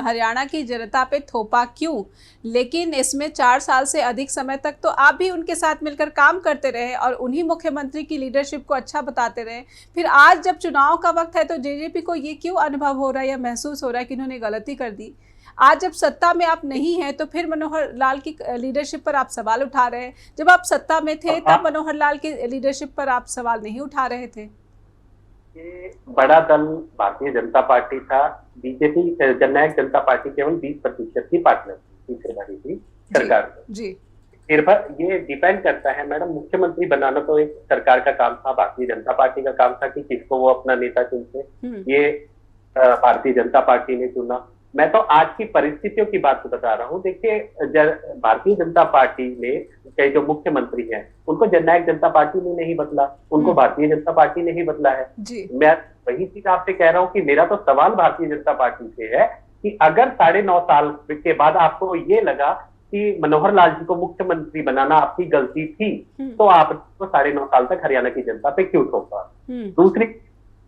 हरियाणा की जनता पे थोपा क्यों, लेकिन इसमें 4 साल से अधिक समय तक तो आप भी उनके साथ मिलकर काम करते रहे और उन्हीं मुख्यमंत्री की लीडरशिप को अच्छा बताते रहे। फिर आज जब चुनाव का वक्त है तो जेजेपी को ये क्यों अनुभव हो रहा है या महसूस हो रहा है कि उन्होंने गलती कर दी? आज जब सत्ता में आप नहीं हैं तो फिर मनोहर लाल की लीडरशिप पर आप सवाल उठा रहे हैं। जब आप सत्ता में थे तब मनोहर लाल की लीडरशिप पर आप सवाल नहीं उठा रहे थे। बड़ा दल भारतीय जनता पार्टी था, बीजेपी जननायक जनता पार्टी केवल 20% की पार्टनर थी सरकार में। जी, ये डिपेंड करता है मैडम, मुख्यमंत्री बनाना तो एक सरकार का काम था, भारतीय जनता पार्टी का काम था कि किसको वो अपना नेता चुनते। ये भारतीय जनता पार्टी ने चुना। मैं तो आज की परिस्थितियों की बात बता रहा हूँ। देखिए, भारतीय जनता पार्टी ने के जो मुख्यमंत्री हैं, उनको जननायक जनता पार्टी ने नहीं बदला, उनको भारतीय जनता पार्टी ने ही बदला है। मैं वही चीज आपसे कह रहा हूँ कि मेरा तो सवाल भारतीय जनता पार्टी से है कि अगर 9.5 साल के बाद आपको ये लगा कि मनोहर लाल जी को मुख्यमंत्री बनाना आपकी गलती थी, तो आपको 9.5 साल तक हरियाणा की जनता पे क्यों थोपा? दूसरी,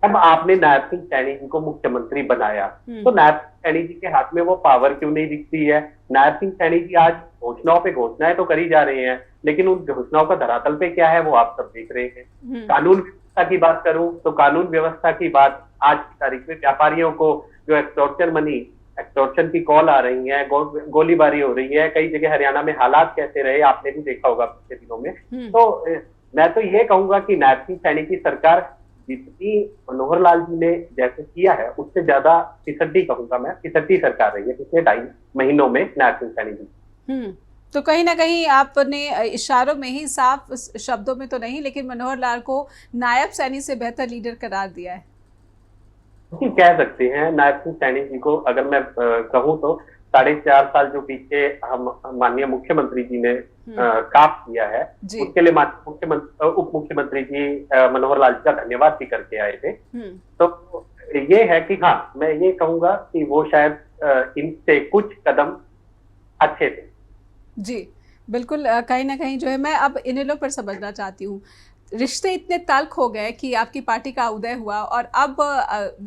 अब आपने नायब सिंह सैनी जी को मुख्यमंत्री बनाया, तो नायब सिंह सैनी जी के हाथ में वो पावर क्यों नहीं दिखती है? नायब सिंह सैनी जी आज घोषणाओं पे घोषणाएं तो करी जा रहे हैं, लेकिन उन घोषणाओं का धरातल पे क्या है वो आप सब देख रहे हैं। कानून व्यवस्था की बात करूं तो कानून व्यवस्था की बात आज की तारीख में व्यापारियों को जो एक्सटॉर्शन की कॉल आ रही है, गोलीबारी हो रही है, कई जगह हरियाणा में हालात कैसे रहे आपने भी देखा होगा पिछले दिनों में। तो मैं तो ये कहूंगा कि नायब सिंह सैनी की सरकार जितनी मनोहर लाल जी ने जैसे किया है उससे ज्यादा फिसड्डी कहूंगा मैं, फिसड्डी सरकार रही है पिछले 2.5 महीनों में नायब सिंह सैनी जी। तो कहीं ना कहीं आपने इशारों में ही, साफ शब्दों में तो नहीं, लेकिन मनोहर लाल को नायब सैनी से बेहतर लीडर करार दिया है। जी, कह सकते हैं। नायब सिंह सैनी जी को अगर मैं कहूँ तो 4.5 साल जो पीछे हम माननीय मुख्यमंत्री जी ने काम किया है, उसके लिए उप मुख्यमंत्री जी मनोहर लाल जी का धन्यवाद भी करके आए थे। तो ये है कि हाँ, मैं ये कहूंगा कि वो शायद इनसे कुछ कदम अच्छे थे। जी बिल्कुल। कहीं ना कहीं जो है, मैं अब इनेलो पर समझना चाहती हूँ। रिश्ते इतने तल्ख हो गए कि आपकी पार्टी का उदय हुआ और अब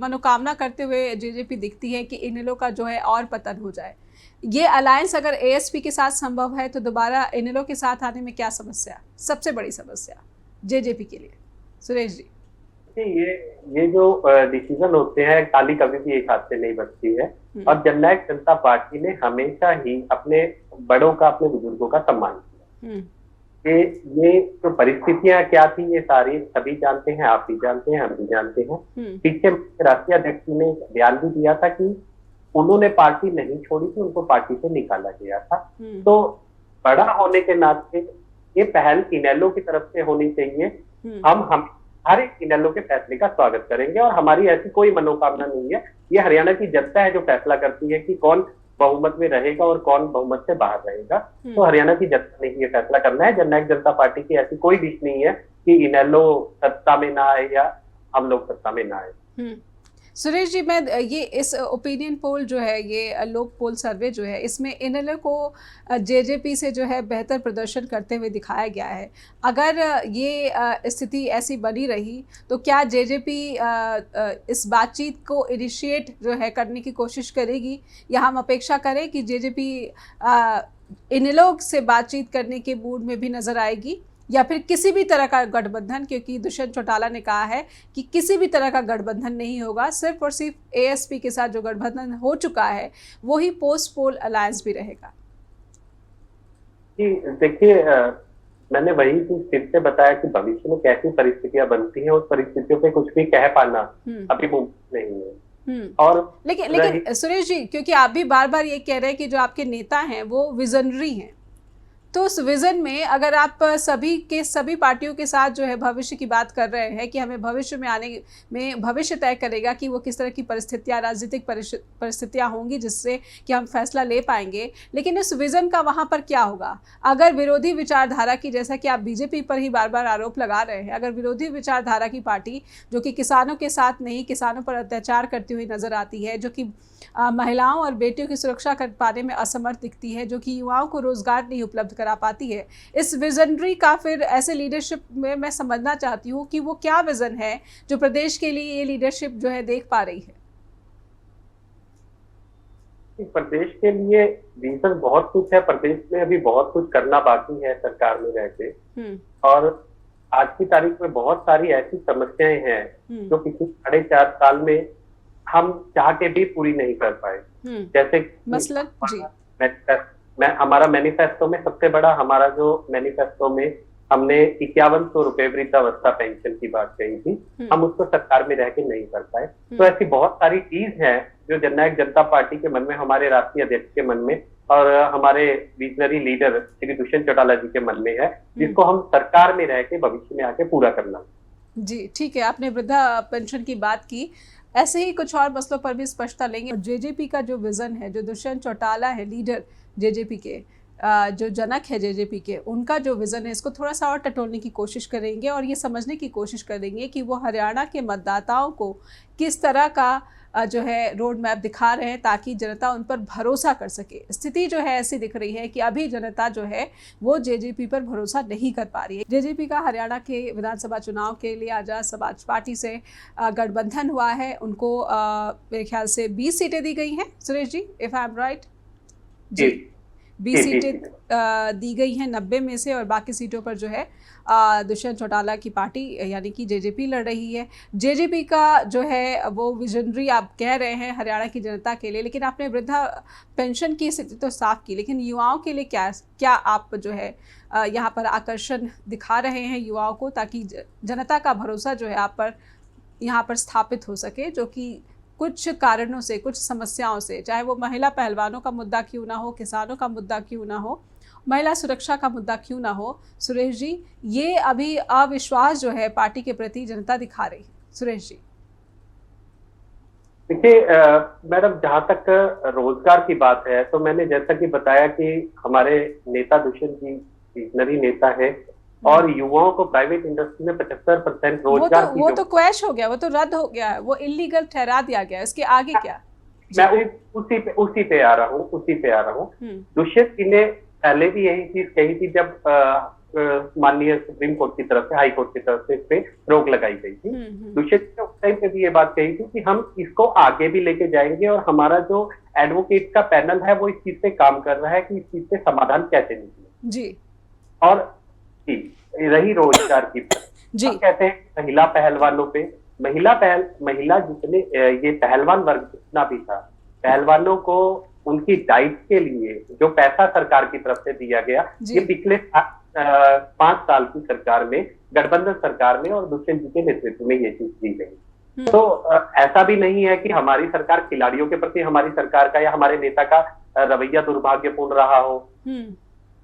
मनोकामना करते हुए जेजेपी दिखती है कि इनेलो का जो है और पतन हो जाए। ये अलायंस अगर एएसपी के साथ संभव है तो दोबारा इनेलो के साथ आने में क्या समस्या, सबसे बड़ी समस्या जेजेपी के लिए? सुरेश जी। ये जो डिसीजन होते हैं, ताली कभी भी एक हाथ से नहीं बचती है, और जननायक जनता पार्टी ने हमेशा ही अपने बड़ों का, अपने बुजुर्गों का सम्मान किया। ये जो परिस्थितियां क्या थी ये सारी सभी जानते हैं, आप भी जानते हैं, हम भी जानते हैं। पीछे राष्ट्रीय अध्यक्ष ने बयान भी दिया था कि उन्होंने पार्टी नहीं छोड़ी थी, उनको पार्टी से निकाला गया था। तो बड़ा होने के नाते ये पहल इनेलो की तरफ से होनी चाहिए। हम हर एक इनेलो के फैसले का स्वागत करेंगे और हमारी ऐसी कोई मनोकामना नहीं है। ये हरियाणा की जनता है जो फैसला करती है कि कौन बहुमत में रहेगा और कौन बहुमत से बाहर रहेगा। तो हरियाणा की जनता ने ये फैसला करना है। जननायक जनता पार्टी की ऐसी कोई विश नहीं है कि इनेलो सत्ता में ना आए या हम लोग सत्ता में ना आए। सुरेश जी, मैं ये इस ओपिनियन पोल जो है, ये लोक पोल सर्वे जो है, इसमें इनेलो को जेजेपी से जो है बेहतर प्रदर्शन करते हुए दिखाया गया है। अगर ये स्थिति ऐसी बनी रही तो क्या जेजेपी इस बातचीत को इनिशिएट जो है करने की कोशिश करेगी, या हम अपेक्षा करें कि जेजेपी इनेलो से बातचीत करने के मूड में भी नजर आएगी, या फिर किसी भी तरह का गठबंधन? क्योंकि दुष्यंत चौटाला ने कहा है कि किसी भी तरह का गठबंधन नहीं होगा, सिर्फ और सिर्फ एएसपी के साथ जो गठबंधन हो चुका है वो ही पोस्ट पोल अलायंस भी रहेगा। जी देखिए, मैंने वही चीज फिर से बताया कि भविष्य में कैसी परिस्थितियां बनती हैं, उस परिस्थितियों पे कुछ भी कह पाना अभी मुमकिन नहीं है। और लेकिन सुरेश जी, क्योंकि आप भी बार बार ये कह रहे हैं कि जो आपके नेता हैं वो विजनरी हैं, तो उस विजन में अगर आप सभी पार्टियों के साथ जो है भविष्य की बात कर रहे हैं कि हमें भविष्य में आने में भविष्य तय करेगा कि वो किस तरह की परिस्थितियां, राजनीतिक परिस्थितियां होंगी जिससे कि हम फैसला ले पाएंगे, लेकिन इस विजन का वहां पर क्या होगा? अगर विरोधी विचारधारा की, जैसा कि आप बीजेपी पर ही बार बार आरोप लगा रहे हैं, अगर विरोधी विचारधारा की पार्टी जो कि किसानों के साथ नहीं, किसानों पर अत्याचार करती हुई नजर आती है, जो कि महिलाओं और बेटियों की सुरक्षा कर पाने में असमर्थ दिखती है, जो कि युवाओं को रोजगार नहीं उपलब्ध करा पाती है, इस विजनरी का फिर ऐसे लीडरशिप में मैं समझना चाहती हूँ कि वो क्या विजन है जो प्रदेश के लिए ये लीडरशिप जो है देख पा रही है? प्रदेश के लिए विजन बहुत कुछ है, प्रदेश में अभी बहुत कुछ करना बाकी है सरकार में रह के, और आज की तारीख में बहुत सारी ऐसी समस्याएं हैं जो पिछले 4.5 साल में हम चाह के भी पूरी नहीं कर पाए। जैसे मसलन जी, हमारा मैनिफेस्टो में सबसे बड़ा, हमारा जो मैनिफेस्टो में हमने 5100 रुपए वृद्धावस्था पेंशन की बात कही थी, हम उसको सरकार में रह के नहीं कर पाए। तो ऐसी बहुत सारी चीज है जो जननायक जनता पार्टी के मन में, हमारे राष्ट्रीय अध्यक्ष के मन में और हमारे विजनरी लीडर श्री दुष्यंत चौटाला जी के मन में है, जिसको हम सरकार में रह के भविष्य में आके पूरा करना। जी ठीक है, आपने वृद्धा पेंशन की बात की। ऐसे ही कुछ और मसलों पर भी स्पष्टता लेंगे। जेजेपी का जो विजन है, जो दुष्यंत चौटाला है लीडर जेजेपी के, जो जनक है जेजेपी के, उनका जो विज़न है इसको थोड़ा सा और टटोलने की कोशिश करेंगे और ये समझने की कोशिश करेंगे कि वो हरियाणा के मतदाताओं को किस तरह का जो है रोड मैप दिखा रहे हैं ताकि जनता उन पर भरोसा कर सके। स्थिति जो है ऐसी दिख रही है कि अभी जनता जो है वो जेजेपी पर भरोसा नहीं कर पा रही है। जेजेपी का हरियाणा के विधानसभा चुनाव के लिए आज़ाद समाज पार्टी से गठबंधन हुआ है। उनको मेरे ख्याल से 20 सीटें दी गई हैं Suresh ji, if I am right जी। 20 सीटें दी गई हैं 90 में से, और बाकी सीटों पर जो है दुष्यंत चौटाला की पार्टी यानी कि जेजेपी लड़ रही है। जेजेपी का जो है वो विजनरी आप कह रहे हैं हरियाणा की जनता के लिए, लेकिन आपने वृद्धा पेंशन की स्थिति तो साफ की, लेकिन युवाओं के लिए क्या आप जो है यहाँ पर आकर्षण दिखा रहे हैं युवाओं को, ताकि जनता का भरोसा जो है आप पर यहाँ पर स्थापित हो सके, जो कि कुछ कारणों से, कुछ समस्याओं से, चाहे वो महिला पहलवानों का मुद्दा क्यों ना हो, किसानों का मुद्दा क्यों ना हो, महिला सुरक्षा का मुद्दा क्यों ना हो, सुरेश जी, ये अभी अविश्वास जो है पार्टी के प्रति जनता दिखा रही है। सुरेश जी देखिए मैडम, जहां तक रोजगार की बात है तो मैंने जैसा कि बताया कि हमारे नेता दुष्यंत जी विजनरी नेता है और युवाओं को प्राइवेट इंडस्ट्री में 75% रोजगार वो तो क्वैश हो गया, वो तो रद्द हो गया, वो इलीगल ठहरा दिया गया। इसके आगे क्या? मैं उसी पे आ रहा हूँ। दुष्यंत जी ने पहले भी यही चीज कही थी जब माननीय सुप्रीम कोर्ट की तरफ से, हाई कोर्ट की तरफ से इस पे रोक लगाई गई थी। दुष्यंत जी ने उस टाइम पे भी ये बात कही थी कि हम इसको आगे भी लेके जाएंगे और हमारा जो एडवोकेट का पैनल है वो इस चीज पे काम कर रहा है कि इस चीज पे समाधान कैसे निकले जी। और रही रोजगार की जी, कहते हैं महिला पहलवानों पे, महिला जितने ये पहलवान वर्ग जितना भी था, पहलवानों को उनकी डाइट के लिए जो पैसा सरकार की तरफ से दिया गया, ये पिछले 5 साल की सरकार में, गठबंधन सरकार में और दुष्यंत जी के नेतृत्व में ये चीज दी गई। तो ऐसा भी नहीं है कि हमारी सरकार खिलाड़ियों के प्रति, हमारी सरकार का या हमारे नेता का रवैया दुर्भाग्यपूर्ण रहा हो।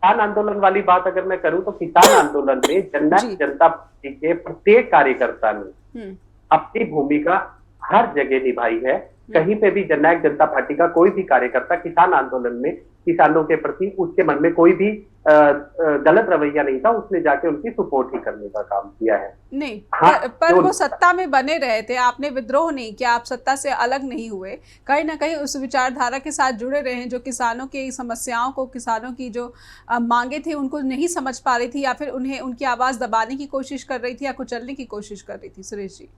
किसान आंदोलन वाली बात अगर मैं करूं तो किसान आंदोलन में जननायक जनता पार्टी के प्रत्येक कार्यकर्ता ने अपनी भूमिका हर जगह निभाई है। कहीं पे भी जननायक जनता पार्टी का कोई भी कार्यकर्ता किसान आंदोलन में किसानों के प्रति उसके मन में कोई भी गलत रवैया नहीं था, उसने जाके उनकी सपोर्ट ही करने का काम किया है। नहीं पर वो सत्ता में बने रहे थे, आपने विद्रोह नहीं किया, आप सत्ता से अलग नहीं हुए, कहीं ना कहीं उस विचारधारा के साथ जुड़े रहे हैं जो किसानों की समस्याओं को, किसानों की जो मांगे थी उनको नहीं समझ पा रही थी, या फिर उन्हें उनकी आवाज दबाने की कोशिश कर रही थी या कुचलने की कोशिश कर रही थी। सुरेश जी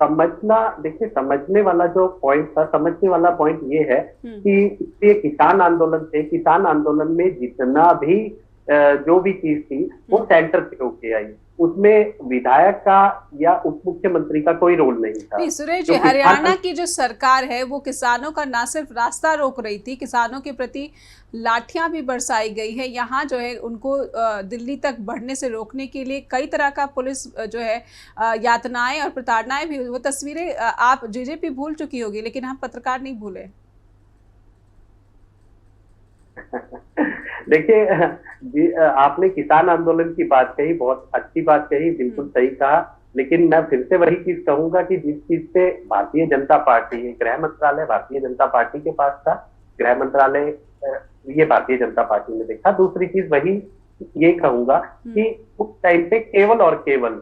समझना, देखिए समझने वाला जो पॉइंट था, समझने वाला पॉइंट ये है कि ये किसान आंदोलन थे, किसान आंदोलन में जितना भी जो भी चीज थी वो सेंटर पे होके आई, उसमें विधायक का या उप मुख्यमंत्री का कोई रोल नहीं था। नहीं सुरेश जी, हरियाणा की जो सरकार है वो किसानों का ना सिर्फ रास्ता रोक रही थी, किसानों के प्रति लाठियां भी बरसाई गई है। यहाँ जो है उनको दिल्ली तक बढ़ने से रोकने के लिए कई तरह का पुलिस जो है यातनाएं और प्रताड़नाएं भी, वो तस्वीरें आप जेजेपी भूल चुकी होगी लेकिन हम पत्रकार नहीं भूले। देखिए आपने किसान आंदोलन की बात कही, बहुत अच्छी बात कही, बिल्कुल सही कहा, लेकिन मैं फिर से वही चीज कहूंगा कि जिस चीज से भारतीय जनता पार्टी, गृह मंत्रालय भारतीय जनता पार्टी के पास था, गृह मंत्रालय ये भारतीय जनता पार्टी ने देखा। दूसरी चीज वही ये कहूंगा कि उस टाइम पे केवल और केवल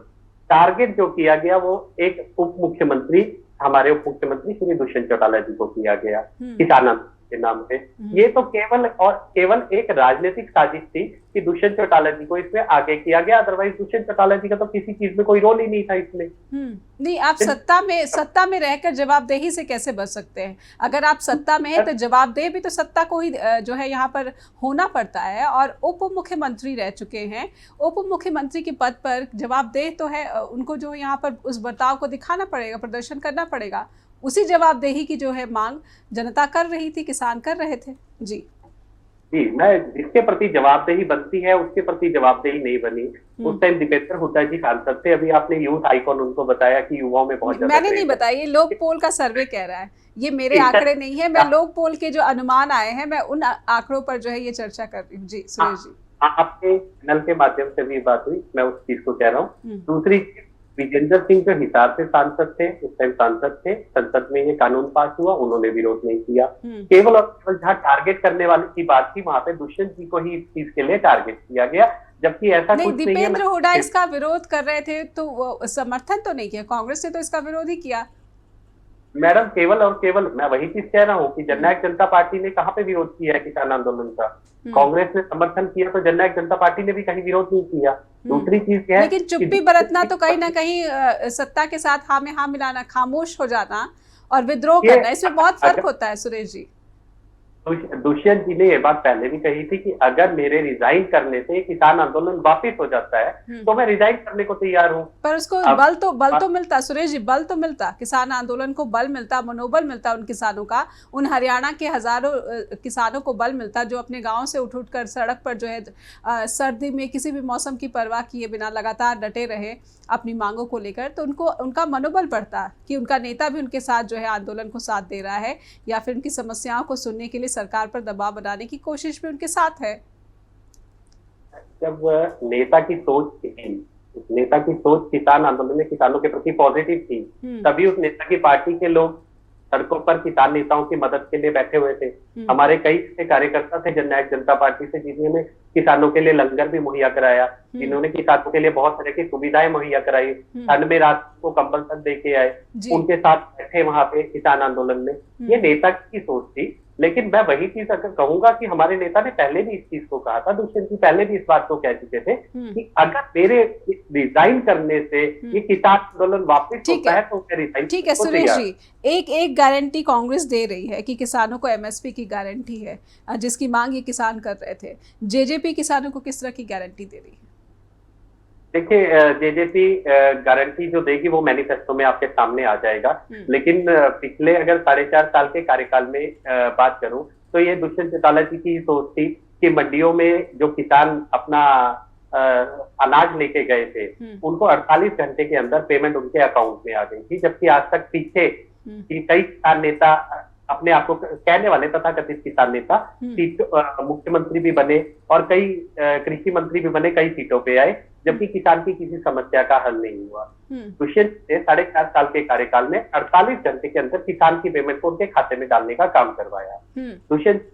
टारगेट जो किया गया वो एक उप मुख्यमंत्री, हमारे उप मुख्यमंत्री श्री दुष्यंत चौटाला जी को किया गया किसान आंदोलन के नाम पे। ये तो केवल एक राजनीतिक साजिश थी कि दुष्यंत चौटाला जी को इसमें आगे किया गया, अदरवाइज दुष्यंत चौटाला जी का तो किसी चीज में कोई रोल ही नहीं था इसमें। नहीं, आप सत्ता में रहकर जवाबदेही से कैसे बच सकते हैं? अगर आप सत्ता में है तो जवाबदेह भी तो सत्ता को ही जो है यहाँ पर होना पड़ता है, और उप मुख्यमंत्री रह चुके हैं, उप मुख्यमंत्री के पद पर जवाबदेह तो है, उनको जो यहाँ पर उस बर्ताव को दिखाना पड़ेगा, प्रदर्शन करना पड़ेगा। उसी जवाबदेही की जो है मांग जनता कर रही थी, किसान कर रहे थे। जी मैं जिसके प्रति जवाबदेही बनती है उसके प्रति जवाबदेही नहीं बनी। उस टाइम दीपेंद्र हुड्डा जी सांसद थे, अभी आपने यूथ आइकॉन उनको बताया कि युवाओं में बहुत ज्यादा। मैंने नहीं बताया, ये लोक पोल का सर्वे कह रहा है, ये मेरे आंकड़े नहीं है, मैं लोक पोल के जो अनुमान आए हैं मैं उन आंकड़ों पर जो है ये चर्चा कर रही हूँ। जी सुरेश जी, आपके चैनल के माध्यम से भी बात हुई, मैं उस चीज को कह रहा हूँ। दूसरी विजेंद्र सिंह जो हिसार से सांसद थे, उस टाइम सांसद थे, संसद में ये कानून पास हुआ, उन्होंने विरोध नहीं किया। केवल और केवल जहाँ टारगेट करने वाले की बात थी, वहां पे दुष्यंत जी को ही इस चीज के लिए टारगेट किया गया, जबकि ऐसा नहीं, कुछ नहीं है। दीपेंद्र हुड्डा इसका विरोध कर रहे थे तो समर्थन तो नहीं किया, कांग्रेस ने तो इसका विरोध ही किया। मैडम केवल और केवल मैं वही चीज कह रहा हूँ कि जननायक जनता पार्टी ने कहाँ पे विरोध किया है किसान आंदोलन का? कांग्रेस ने समर्थन किया तो जननायक जनता पार्टी ने भी कहीं विरोध नहीं किया। दूसरी चीज क्या है, लेकिन चुप्पी बरतना तो कहीं ना कहीं सत्ता के साथ हाँ में हाँ मिलाना, खामोश हो जाना और विद्रोह करना, इसमें बहुत फर्क होता है सुरेश जी। दुष्यंत जी ने ये बात पहले भी कही थी कि अगर मेरे रिजाइन करने से किसान आंदोलन वापिस हो जाता है तो मैं रिजाइन करने को तैयार हूँ। पर उसको बल तो मिलता सुरेश जी, बल तो मिलता, किसान आंदोलन को बल मिलता, मनोबल मिलता उन किसानों का, उन हरियाणा के हजारों किसानों को बल मिलता जो अपने गाँव से उठ कर सड़क पर जो है सर्दी में किसी भी मौसम की परवाह किए बिना लगातार डटे रहे अपनी मांगों को लेकर, तो उनको उनका मनोबल बढ़ता कि उनका नेता भी उनके साथ जो है आंदोलन को साथ दे रहा है या फिर उनकी समस्याओं को सुनने के लिए सरकार पर दबाव बनाने की कोशिश भी उनके साथ है। जब नेता की सोच किसान आंदोलन में किसानों के प्रति पॉजिटिव थी, तभी उस नेता की पार्टी के लोग सड़कों पर किसान नेताओं की मदद के लिए बैठे हुए थे। हमारे कई ऐसे कार्यकर्ता थे जननायक जनता पार्टी से जिन्होंने किसानों के लिए लंगर भी मुहैया कराया, जिन्होंने किसानों के लिए बहुत तरह की सुविधाएं मुहैया कराई, ठंड में रात को कंबल तक दे के आए, उनके साथ बैठे वहां पे किसान आंदोलन में। ये नेता की सोच थी। लेकिन मैं वही चीज अगर कहूंगा कि हमारे नेता ने पहले भी इस चीज को कहा था, दुष्यंत जी पहले भी इस बात को कह चुके थे कि अगर मेरे रिजाइन करने से ये किसान आंदोलन वापस होता है तो मैं रिजाइन। ठीक है सुरेश जी, एक गारंटी कांग्रेस दे रही है कि किसानों को एमएसपी की गारंटी है, जिसकी मांग ये किसान कर रहे थे। जेजेपी किसानों को किस तरह की गारंटी दे रही है? देखिए, जेजेपी गारंटी जो देगी वो मैनिफेस्टो में आपके सामने आ जाएगा। लेकिन पिछले अगर 4.5 साल के कार्यकाल में बात करूं तो ये दुष्यंत चौटाला जी की सोच थी कि मंडियों में जो किसान अपना अनाज लेके गए थे उनको 48 घंटे के अंदर पेमेंट उनके अकाउंट में आ गई थी, जबकि आज तक पीछे कई किसान नेता अपने आप को कहने वाले तथाकथित किसान नेता मुख्यमंत्री भी बने और कई कृषि मंत्री भी बने, कई सीटों पे आए, जबकि किसान की किसी समस्या का हल नहीं हुआ। दुष्यंत ने 4.5 साल के कार्यकाल में 48 घंटे के अंदर किसान की पेमेंट को उनके खाते में डालने का काम करवाया। दुष्यंत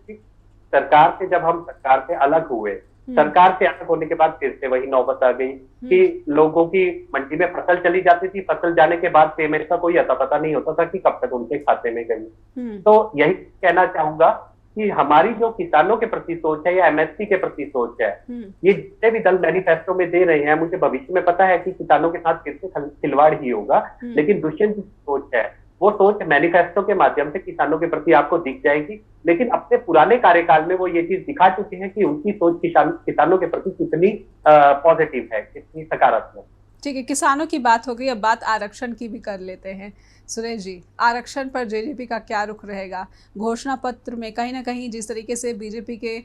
सरकार से जब हम सरकार से अलग हुए, सरकार से अलग होने के बाद फिर से वही नौबत आ गई कि लोगों की मंडी में फसल चली जाती थी, फसल जाने के बाद पेमेंट का कोई अता पता नहीं होता था कि कब तक उनके खाते में गई। तो यही कहना चाहूंगा कि हमारी जो किसानों के प्रति सोच है या एमएसपी के प्रति सोच है, ये जितने भी दल मैनिफेस्टो में दे रहे हैं, मुझे भविष्य में पता है कि किसानों के साथ फिर से खिलवाड़ ही होगा, लेकिन दुष्यंत की सोच है वो सोच मैनिफेस्टो के माध्यम से किसानों के प्रति आपको दिख जाएगी। लेकिन अपने पुराने कार्यकाल में वो ये चीज दिखा चुके हैं कि उनकी सोच किसानों के प्रति कितनी पॉजिटिव है, कितनी सकारात्मक। ठीक है, किसानों की बात हो गई, अब बात आरक्षण की भी कर लेते हैं। सुरेश जी, आरक्षण पर जेजेपी का क्या रुख रहेगा? घोषणा पत्र में कहीं ना कहीं जिस तरीके से बीजेपी के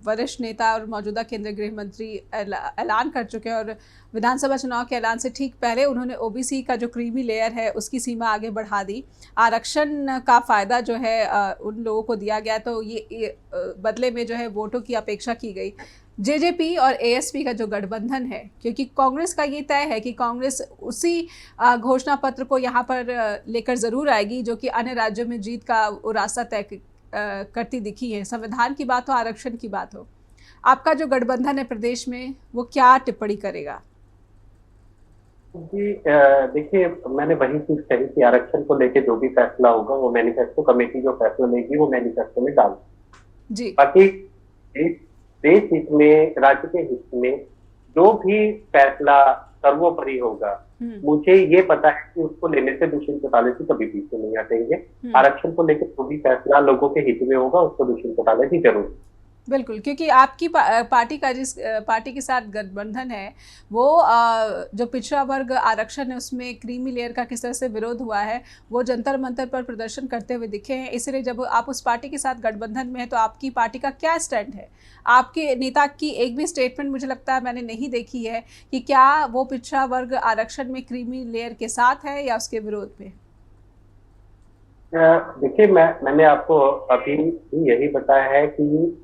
वरिष्ठ नेता और मौजूदा केंद्रीय गृह मंत्री ऐलान कर चुके हैं और विधानसभा चुनाव के ऐलान से ठीक पहले उन्होंने ओबीसी का जो क्रीमी लेयर है उसकी सीमा आगे बढ़ा दी। आरक्षण का फ़ायदा जो है उन लोगों को दिया गया, तो ये बदले में जो है वोटों की अपेक्षा की गई। जेजेपी और एएसपी का जो गठबंधन है, क्योंकि कांग्रेस का ये तय है कि कांग्रेस उसी घोषणा पत्र को यहाँ पर लेकर ज़रूर आएगी जो कि अन्य राज्यों में जीत का वो रास्ता तय करती दिखी है, संविधान की बात हो, आरक्षण की बात हो। आपका जो गठबंधन है प्रदेश में वो क्या टिप्पणी करेगा? जी देखिए, मैंने वही चीज कही कि आरक्षण को लेके जो भी फैसला होगा वो मैनिफेस्टो कमेटी जो फैसला लेगी वो मैनिफेस्टो में डाल जी। बाकी देश हित में, राज्य के हित में जो भी फैसला सर्वोपरि होगा, मुझे ये पता है कि उसको लेने से दुष्यंत चौटाला जी कभी पीछे नहीं हटेंगे। आरक्षण को लेकर जो भी फैसला लोगों के हित में होगा उसको दुष्यंत चौटाला जी जरूर। बिल्कुल, क्योंकि आपकी पार्टी का जिस पार्टी के साथ गठबंधन है वो जो पिछड़ा वर्ग आरक्षण है उसमें क्रीमी लेयर का किस तरह से विरोध हुआ है वो जंतर मंतर पर प्रदर्शन करते हुए दिखे हैं। इसलिए जब आप उस पार्टी के साथ गठबंधन में है तो आपकी पार्टी का क्या स्टैंड है? आपके नेता की एक भी स्टेटमेंट मुझे लगता है मैंने नहीं देखी है कि क्या वो पिछड़ा वर्ग आरक्षण में क्रीमी लेयर के साथ है या उसके विरोध में। देखिए, मैंने आपको अभी यही बताया है कि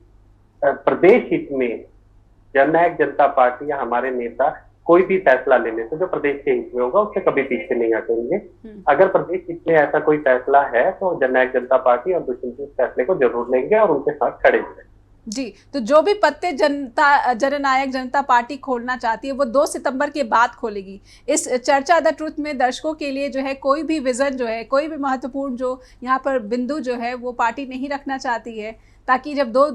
प्रदेश हित में जननायक जनता पार्टी या हमारे नेता कोई भी फैसला लेने से जो प्रदेश के हित में होगा उससे कभी पीछे नहीं हटेंगे। अगर प्रदेश हित में ऐसा कोई फैसला है तो जननायक जनता पार्टी और दुष्यंत सिंह इस फैसले को जरूर लेंगे और उनके साथ खड़े हुए। जी, तो जो भी पत्ते जननायक जनता पार्टी खोलना चाहती है वो 2 सितंबर के बाद खोलेगी। इस चर्चा द ट्रुथ में दर्शकों के लिए जो है कोई भी विजन जो है, कोई भी महत्वपूर्ण जो यहाँ पर बिंदु जो है वो पार्टी नहीं रखना चाहती है, ताकि जब 2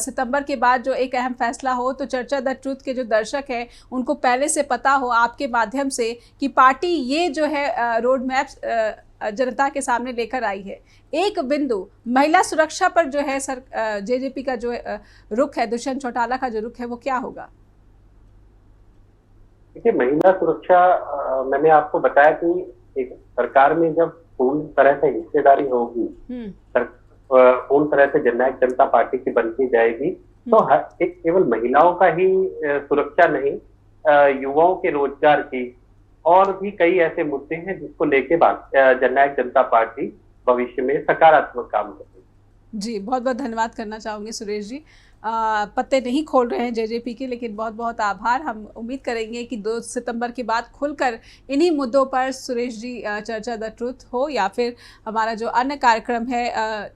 सितंबर के बाद जो एक अहम फैसला हो तो चर्चा द ट्रुथ के जो दर्शक हैं उनको पहले से पता हो आपके माध्यम से कि पार्टी ये जो है रोड मैप जनता के सामने लेकर आई है। एक बिंदु महिला सुरक्षा पर जो है सर जेजेपी का जो रुख है, दुष्यंत चौटाला का जो रुख है वो क्या होगा? देखिए, महिला सुरक्षा मैंने आपको बताया कि एक सरकार में जब पूर्ण तरह से हिस्सेदारी होगी, पूर्ण तरह से जननायक जनता पार्टी की बनती जाएगी, तो एक केवल महिलाओं का ही सुरक्षा नहीं, युवाओं के रोजगार की और भी कई ऐसे मुद्दे हैं जिसको लेके जननायक जनता पार्टी भविष्य में सकारात्मक काम करेगी। जी, बहुत बहुत धन्यवाद करना चाहूँगी सुरेश जी। पत्ते नहीं खोल रहे हैं जेजेपी के, लेकिन बहुत बहुत आभार। हम उम्मीद करेंगे कि 2 सितंबर के बाद खुलकर इन्हीं मुद्दों पर सुरेश जी चर्चा द ट्रुथ हो या फिर हमारा जो अन्य कार्यक्रम है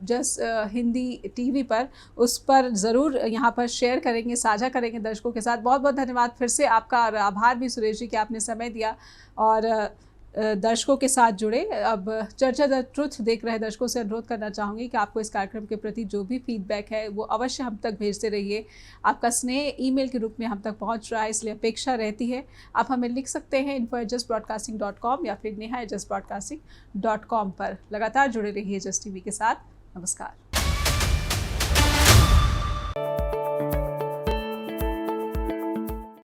जस हिंदी टीवी पर, उस पर ज़रूर यहाँ पर शेयर करेंगे, साझा करेंगे दर्शकों के साथ। बहुत बहुत धन्यवाद फिर से आपका, और आभार भी सुरेश जी कि आपने समय दिया और दर्शकों के साथ जुड़े। अब चर्चा द ट्रुथ देख रहे दर्शकों से अनुरोध करना चाहूँगी कि आपको इस कार्यक्रम के प्रति जो भी फीडबैक है वो अवश्य हम तक भेजते रहिए। आपका स्नेह ईमेल के रूप में हम तक पहुँच रहा है, इसलिए अपेक्षा रहती है। आप हमें लिख सकते हैं info@justbroadcasting.com या फिर neha@justbroadcasting.com पर। लगातार जुड़े रहिए जस्ट टीवी के साथ। नमस्कार।